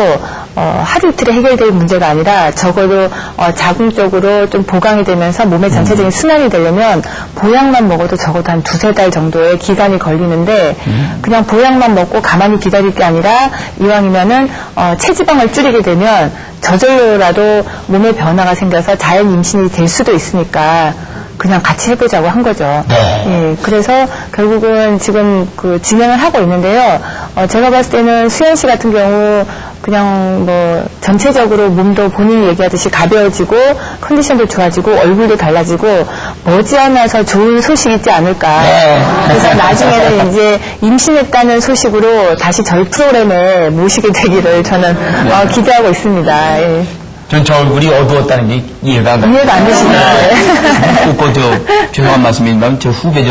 하루 이틀에 해결될 문제가 아니라 적어도 자궁 쪽으로 좀 보강이 되면서 몸의 전체적인 순환이 되려면 보약만 먹어도 적어도 한 2-3달 정도의 기간이 걸리는데 그냥 보약만 먹고 가만히 기다릴 게 아니라 이왕이면은 체지방을 줄이게 되면 저절로라도 몸에 변화가 생겨서 자연 임신이 될 수도 있으니까 그냥 같이 해보자고 한 거죠. 네. 예, 그래서 결국은 지금 그 진행을 하고 있는데요. 제가 봤을 때는 수현 씨 같은 경우 그냥 뭐 전체적으로 몸도 본인이 얘기하듯이 가벼워지고 컨디션도 좋아지고 얼굴도 달라지고 머지않아서 좋은 소식이 있지 않을까. 네. 그래서 나중에는 이제 임신했다는 소식으로 다시 저희 프로그램에 모시게 되기를 저는 기대하고 있습니다. 예. 전 저 얼굴이 어두웠다는 게 이해가 안 가요. 이해가 안 되시나요? 꼭 죄송한 말씀이지만 제 후배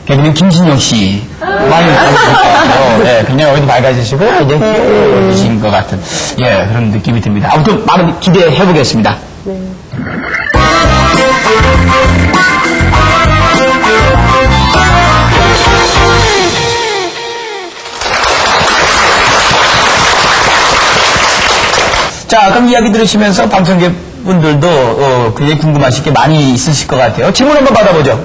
개그맨 김신영 씨 많이 보셨어요. 예, 굉장히 얼굴도 밝아지시고 굉장히 어두신 것 같은 그런 느낌이 듭니다. 아무튼 많은 기대해 보겠습니다. 네. 자, 그럼 이야기 들으시면서 방청객 분들도 굉장히 궁금하실 게 많이 있으실 것 같아요. 질문 한번 받아보죠.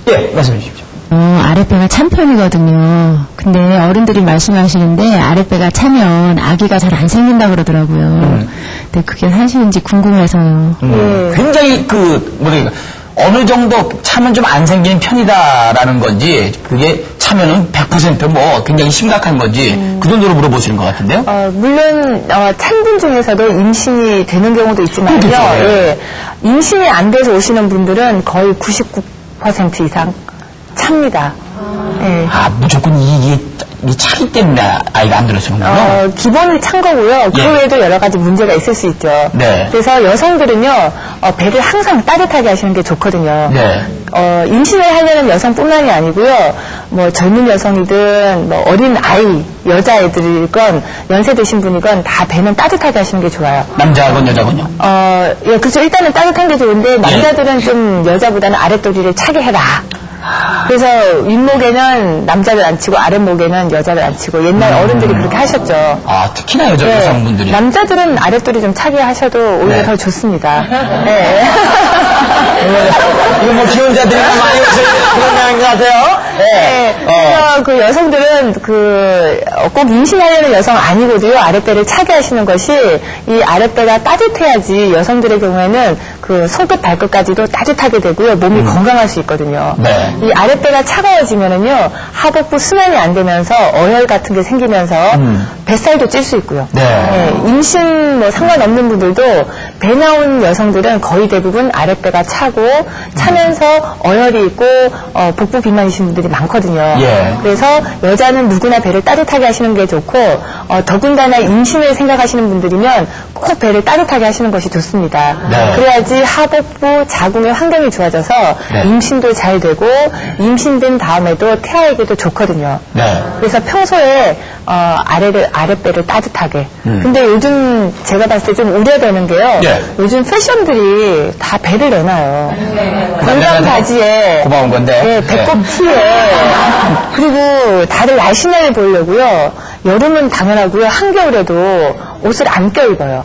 예, 말씀해 주십시오. 아랫배가 찬 편이거든요. 근데 어른들이 말씀하시는데 아랫배가 차면 아기가 잘 안 생긴다 그러더라고요. 근데 그게 사실인지 궁금해서요. 굉장히 어느 정도 차면 좀 안 생기는 편이다라는 건지 그게 차면은 100% 뭐 굉장히 심각한 건지 그 정도로 물어보시는 것 같은데요. 물론 찬 분 중에서도 임신이 되는 경우도 있지만요. 예, 임신이 안 돼서 오시는 분들은 거의 99% 이상 찹니다. 예. 무조건 이 차기 때문에 아이가 안 들어서는군요. 기본이 찬 거고요. 그 외에도 여러 가지 문제가 있을 수 있죠. 네. 그래서 여성들은요, 배를 항상 따뜻하게 하시는 게 좋거든요. 네. 임신을 하려는 여성뿐만이 아니고요, 뭐 젊은 여성이든 뭐 어린 아이, 여자애들이건 연세 드신 분이건 다 배는 따뜻하게 하시는 게 좋아요. 남자건 여자건요? 예, 그렇죠. 일단은 따뜻한 게 좋은데 남자들은 좀 여자보다는 아랫도리를 차게 해라. 그래서 윗목에는 남자를 앉히고 아랫목에는 여자를 앉히고 옛날 어른들이 그렇게 하셨죠. 특히나 여성분들이. 남자들은 아랫도리 좀 차게 하셔도 오히려 더 좋습니다. 네. 이거 뭐 기혼자들이 많이 그런 것 같아요. 네. 그래서 그 여성들은 꼭 임신하려는 여성 아니고도요, 아랫배를 차게 하시는 것이 이 아랫배가 따뜻해야지 여성들의 경우에는 그 손끝 발끝까지도 따뜻하게 되고요, 몸이 건강할 수 있거든요. 네. 이 아랫배가 차가워지면은요, 하복부 순환이 안 되면서 어혈 같은 게 생기면서 뱃살도 찔 수 있고요. 네. 임신 뭐 상관없는 분들도 배 나온 여성들은 거의 대부분 아랫배가 차면서 어혈이 있고 복부 비만이신 분들이 많거든요. 예. 그래서 여자는 누구나 배를 따뜻하게 하시는 게 좋고 더군다나 임신을 생각하시는 분들이면 꼭 배를 따뜻하게 하시는 것이 좋습니다. 네. 그래야지 하복부 자궁의 환경이 좋아져서 임신도 잘 되고 임신된 다음에도 태아에게도 좋거든요. 네. 그래서 평소에 아랫배를 따뜻하게. 근데 요즘 제가 봤을 때 좀 우려되는 게요. 요즘 패션들이 다 배를 내놔요. 건강 바지에 고마운 건데. 배꼽 티에 그리고 다들 날씬하게 보이려고요. 여름은 당연하고요. 한겨울에도 옷을 안 껴입어요.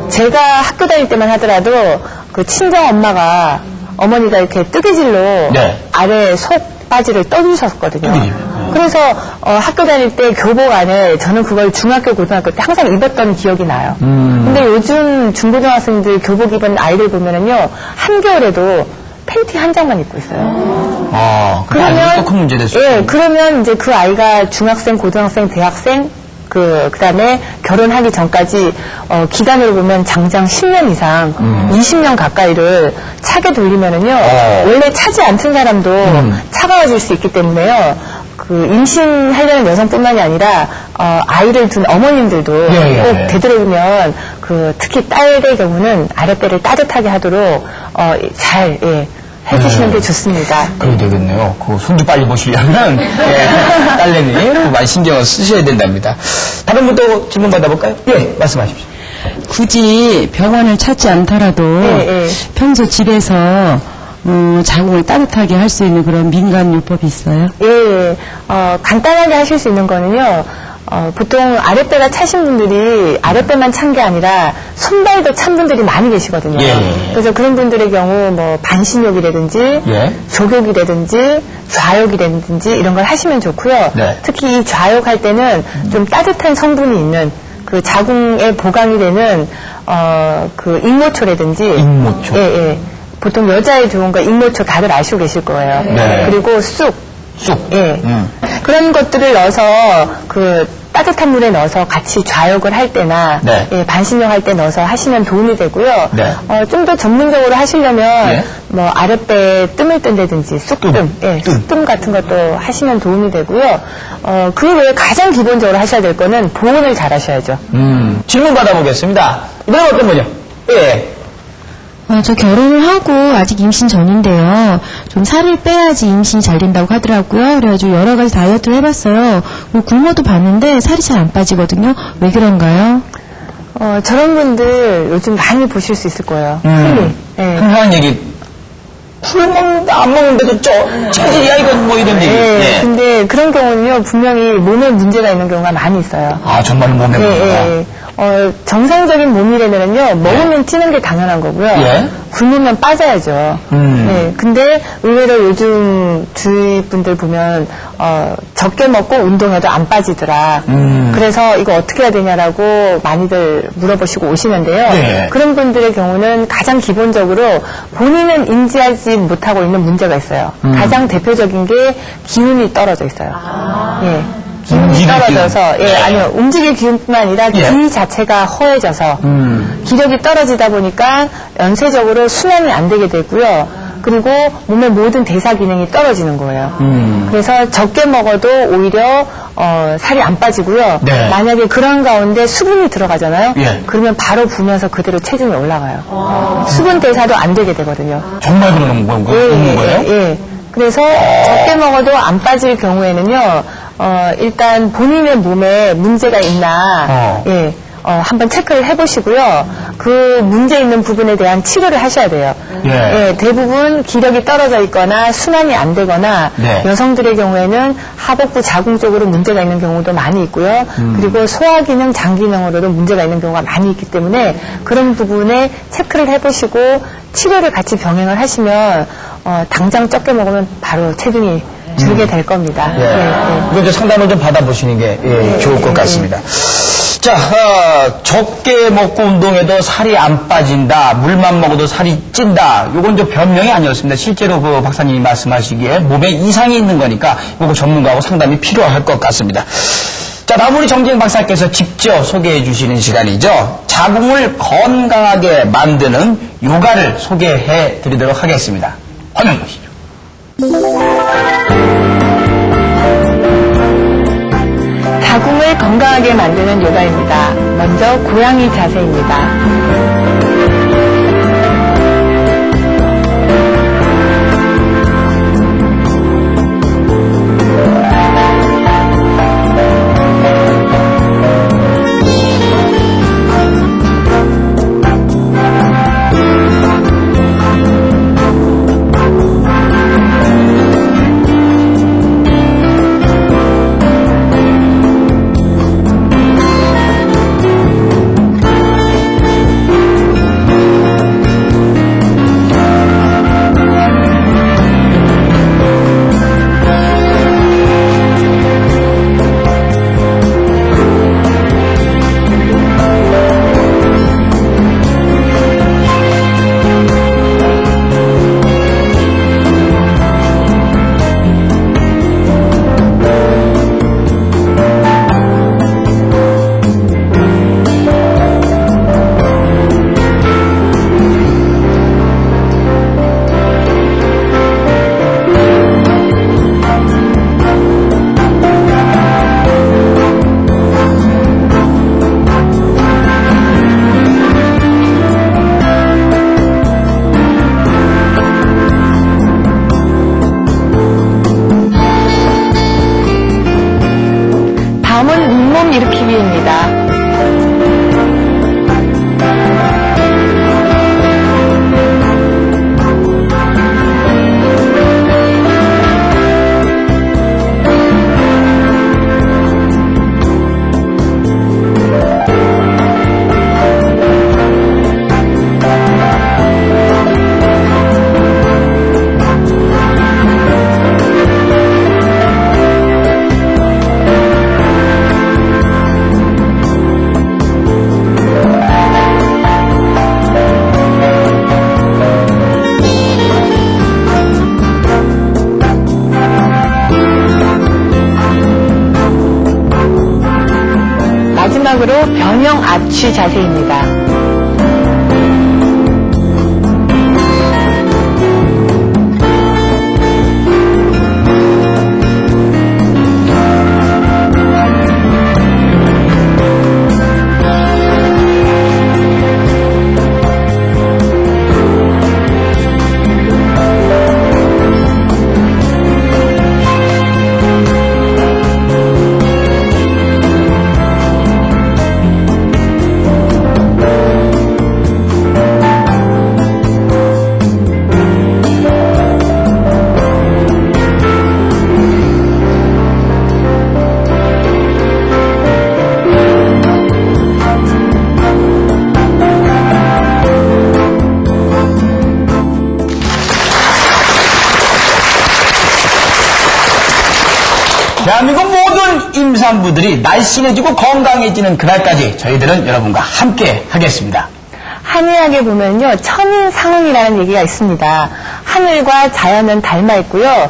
제가 학교 다닐 때만 하더라도 그 친정 엄마가 어머니가 이렇게 뜨개질로 아래 속 바지를 떠주셨거든요. 그래서 학교 다닐 때 교복 안에 저는 그걸 중학교 고등학교 때 항상 입었던 기억이 나요. 근데 요즘 중고등학생들 교복 입은 아이들 보면은요, 한겨울에도 팬티 한 장만 입고 있어요. 그러면 또 큰 문제 될 수 있어요. 그러면 이제 그 아이가 중학생, 고등학생, 대학생 그다음에 결혼하기 전까지 기간으로 보면 장장 10년 이상 20년 가까이를 차게 돌리면은요, 원래 차지 않던 사람도 차가워질 수 있기 때문에요. 그 임신하려는 여성뿐만이 아니라 아이를 둔 어머님들도 꼭 되도록이면 특히 딸의 경우는 아랫배를 따뜻하게 하도록 잘 해주시는 게 좋습니다. 그래야 되겠네요. 손주 빨리 보시려면 딸내미 많이 신경을 쓰셔야 된답니다. 다른 분도 질문 받아볼까요? 예, 말씀하십시오. 굳이 병원을 찾지 않더라도 평소 집에서 자궁을 따뜻하게 할 수 있는 그런 민간요법이 있어요? 간단하게 하실 수 있는 거는요, 보통 아랫배가 차신 분들이 아랫배만 찬 게 아니라 손발도 찬 분들이 많이 계시거든요. 그래서 그런 분들의 경우 뭐 반신욕이라든지 족욕이라든지 좌욕이라든지 이런 걸 하시면 좋고요. 특히 이 좌욕할 때는 좀 따뜻한 성분이 있는 그 자궁에 보강이 되는 그 익모초라든지 보통 여자의 좋은 거 익모초 다들 아시고 계실 거예요. 네. 그리고 쑥. 예. 그런 것들을 넣어서 그 따뜻한 물에 넣어서 같이 좌욕을 할 때나 네. 예, 반신욕 할 때 넣어서 하시면 도움이 되고요. 네. 좀 더 전문적으로 하시려면 예. 뭐 아랫배에 뜸을 뜬다든지 쑥뜸, 예, 쑥뜸 같은 것도 하시면 도움이 되고요. 그 외에 가장 기본적으로 하셔야 될 거는 보온을 잘 하셔야죠. 질문 받아보겠습니다. 이번엔 어떤 분이요? 예. 저 결혼을 하고 아직 임신 전인데요. 좀 살을 빼야지 임신이 잘 된다고 하더라고요. 그래가지고 여러 가지 다이어트를 해봤어요. 굶어도 봤는데 살이 잘 안 빠지거든요. 왜 그런가요? 저런 분들 요즘 많이 보실 수 있을 거예요. 흔히. 예. 흔한 얘기. 술 먹는다, 안 먹는데도 체질이야, 이건 뭐 이런 얘기. 네, 예. 근데 그런 경우는요, 분명히 몸에 문제가 있는 경우가 많이 있어요. 아, 정말 몸에 문제가. 예. 정상적인 몸이라면요, 먹으면 찌는 게 당연한 거고요. 예. 굶으면 빠져야죠. 네, 근데 의외로 요즘 주위 분들 보면, 적게 먹고 운동해도 안 빠지더라. 그래서 이거 어떻게 해야 되냐라고 많이들 물어보시고 오시는데요. 예. 그런 분들의 경우는 가장 기본적으로 본인은 인지하지 못하고 있는 문제가 있어요. 가장 대표적인 게 기운이 떨어져 있어요. 예. 기운이 움직일 떨어져서, 기운. 예, 아니요, 움직일 기운뿐만 아니라 예. 기 자체가 허해져서, 기력이 떨어지다 보니까 연쇄적으로 순환이 안 되게 되고요. 그리고 몸의 모든 대사 기능이 떨어지는 거예요. 그래서 적게 먹어도 오히려 살이 안 빠지고요. 네. 만약에 그런 가운데 수분이 들어가잖아요. 예. 그러면 바로 부으면서 그대로 체중이 올라가요. 수분 대사도 안 되게 되거든요. 정말 그러는 거예요? 예. 그래서 적게 먹어도 안 빠질 경우에는요, 일단 본인의 몸에 문제가 있나, 한번 체크를 해보시고요. 그 문제 있는 부분에 대한 치료를 하셔야 돼요. 예. 대부분 기력이 떨어져 있거나 순환이 안 되거나 네. 여성들의 경우에는 하복부 자궁 쪽으로 문제가 있는 경우도 많이 있고요. 그리고 소화기능, 장기능으로도 문제가 있는 경우가 많이 있기 때문에 그런 부분에 체크를 해보시고 치료를 같이 병행을 하시면 당장 적게 먹으면 바로 체중이 줄게 될 겁니다. 이건 좀 상담을 좀 받아보시는 게 좋을 것 같습니다. 자, 적게 먹고 운동해도 살이 안 빠진다, 물만 먹어도 살이 찐다. 요건 좀 변명이 아니었습니다. 실제로 그 박사님이 말씀하시기에 몸에 이상이 있는 거니까 요거 전문가하고 상담이 필요할 것 같습니다. 자, 다음 우리 정재영 박사께서 직접 소개해 주시는 시간이죠. 자궁을 건강하게 만드는 요가를 소개해 드리도록 하겠습니다. 화면 보시죠. 자궁을 건강하게 만드는 요가입니다. 먼저 고양이 자세입니다. 마지막으로 변형 압취 자세입니다. 대한민국 모든 임산부들이 날씬해지고 건강해지는 그날까지 저희들은 여러분과 함께 하겠습니다. 한의학에 보면요, 천인상응이라는 얘기가 있습니다. 하늘과 자연은 닮아 있고요.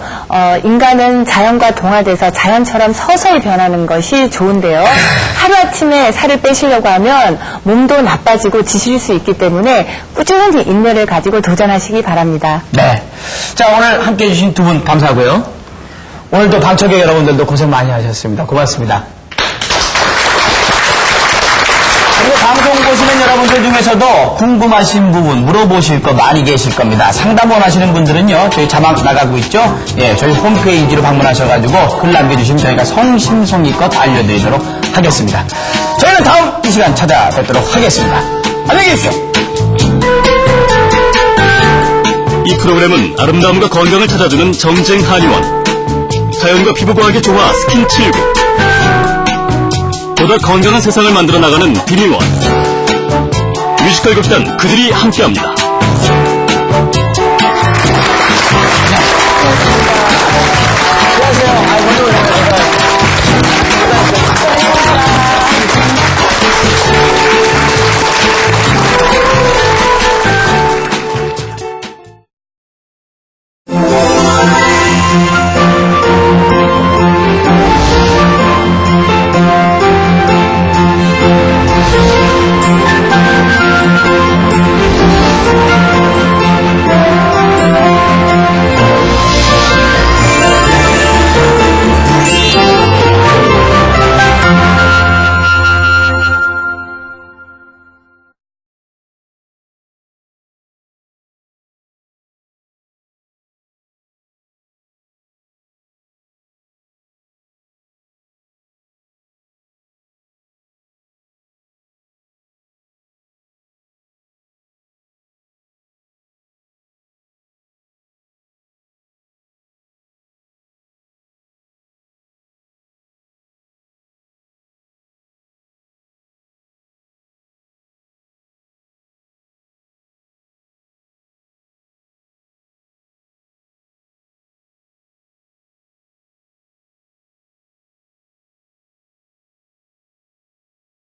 인간은 자연과 동화돼서 자연처럼 서서히 변하는 것이 좋은데요. 하루아침에 살을 빼시려고 하면 몸도 나빠지고 지칠 수 있기 때문에 꾸준히 인내를 가지고 도전하시기 바랍니다. 네. 자, 오늘 함께 해주신 두 분 감사하고요. 오늘도 방청객 여러분들도 고생 많이 하셨습니다. 고맙습니다. 그리고 방송 보시는 여러분들 중에서도 궁금하신 부분, 물어보실 거 많이 계실 겁니다. 상담 원하시는 분들은요, 저희 자막 나가고 있죠? 예, 저희 홈페이지로 방문하셔가지고 글 남겨주시면 저희가 성심성의껏 알려드리도록 하겠습니다. 저희는 다음 이 시간 찾아뵙도록 하겠습니다. 안녕히 계십시오. 이 프로그램은 아름다움과 건강을 찾아주는 정쟁 한의원, 자연과 피부과학의 조화 스킨79, 보다 건강한 세상을 만들어 나가는 비밀원, 뮤지컬 극단 그들이 함께합니다.